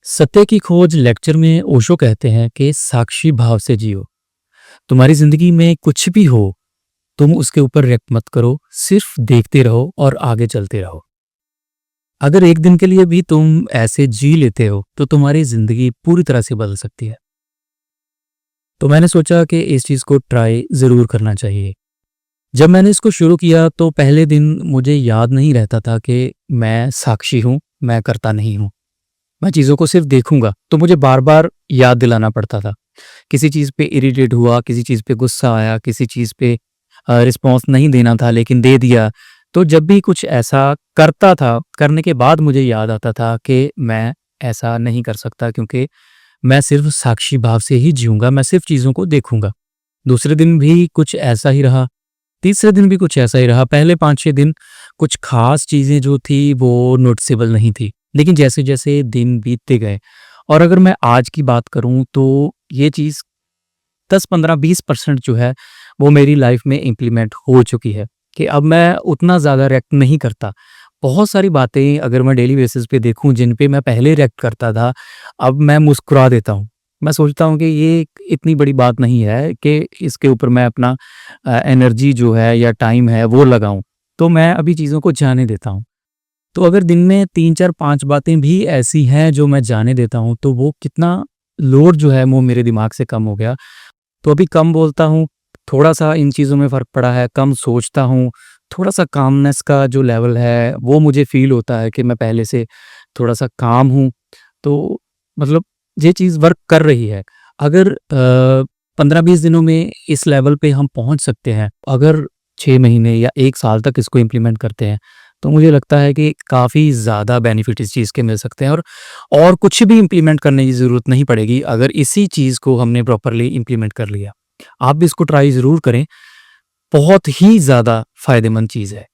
सत्य की खोज लेक्चर में ओशो कहते हैं कि साक्षी भाव से जियो। तुम्हारी जिंदगी में कुछ भी हो, तुम उसके ऊपर रिएक्ट मत करो, सिर्फ देखते रहो और आगे चलते रहो। अगर एक दिन के लिए भी तुम ऐसे जी लेते हो तो तुम्हारी जिंदगी पूरी तरह से बदल सकती है। तो मैंने सोचा कि इस चीज को ट्राई जरूर करना चाहिए। जब मैंने इसको शुरू किया तो पहले दिन मुझे याद नहीं रहता था कि मैं साक्षी हूं, मैं करता नहीं हूं। मैं चीज़ों को सिर्फ देखूंगा तो मुझे बार बार याद दिलाना पड़ता था। किसी चीज़ पे इरिटेट हुआ, किसी चीज़ पे गुस्सा आया, किसी चीज़ पे रिस्पॉन्स नहीं देना था लेकिन दे दिया। तो जब भी कुछ ऐसा करता था, करने के बाद मुझे याद आता था कि मैं ऐसा नहीं कर सकता, क्योंकि मैं सिर्फ साक्षी भाव से ही जीऊंगा, मैं सिर्फ चीज़ों को देखूंगा। दूसरे दिन भी कुछ ऐसा ही रहा, तीसरे दिन भी कुछ ऐसा ही रहा। पहले 5-6 दिन कुछ खास चीज़ें जो थी वो नोटिसेबल नहीं थी। लेकिन जैसे-जैसे दिन बीतते गए और अगर मैं आज की बात करूँ तो ये चीज़ 10, 15, 20% जो है वो मेरी लाइफ में इम्प्लीमेंट हो चुकी है कि अब मैं उतना ज़्यादा रिएक्ट नहीं करता। बहुत सारी बातें अगर मैं डेली बेसिस पे देखूँ जिन पे मैं पहले रिएक्ट करता था, अब मैं मुस्कुरा देता हूँ। मैं सोचता हूँ कि ये इतनी बड़ी बात नहीं है कि इसके ऊपर मैं अपना एनर्जी जो है या टाइम है वो लगाऊँ। तो मैं अभी चीज़ों को जाने देता हूँ। तो अगर दिन में 3, 4, 5 बातें भी ऐसी हैं जो मैं जाने देता हूँ, तो वो कितना लोड जो है वो मेरे दिमाग से कम हो गया। तो अभी कम बोलता हूँ, थोड़ा-सा इन चीज़ों में फ़र्क पड़ा है, कम सोचता हूँ, थोड़ा-सा कामनेस का जो लेवल है वो मुझे फ़ील होता है कि मैं पहले से थोड़ा-सा काम हूँ। तो मतलब ये चीज़ वर्क कर रही है। अगर 15-20 दिनों में इस लेवल पे हम पहुँच सकते हैं, अगर 6 महीने या 1 साल तक इसको इम्प्लीमेंट करते हैं, तो मुझे लगता है कि काफ़ी ज़्यादा बेनिफिट इस चीज़ के मिल सकते हैं और कुछ भी इम्प्लीमेंट करने की ज़रूरत नहीं पड़ेगी अगर इसी चीज़ को हमने प्रॉपरली इम्प्लीमेंट कर लिया। आप भी इसको ट्राई ज़रूर करें, बहुत ही ज़्यादा फ़ायदेमंद चीज़ है।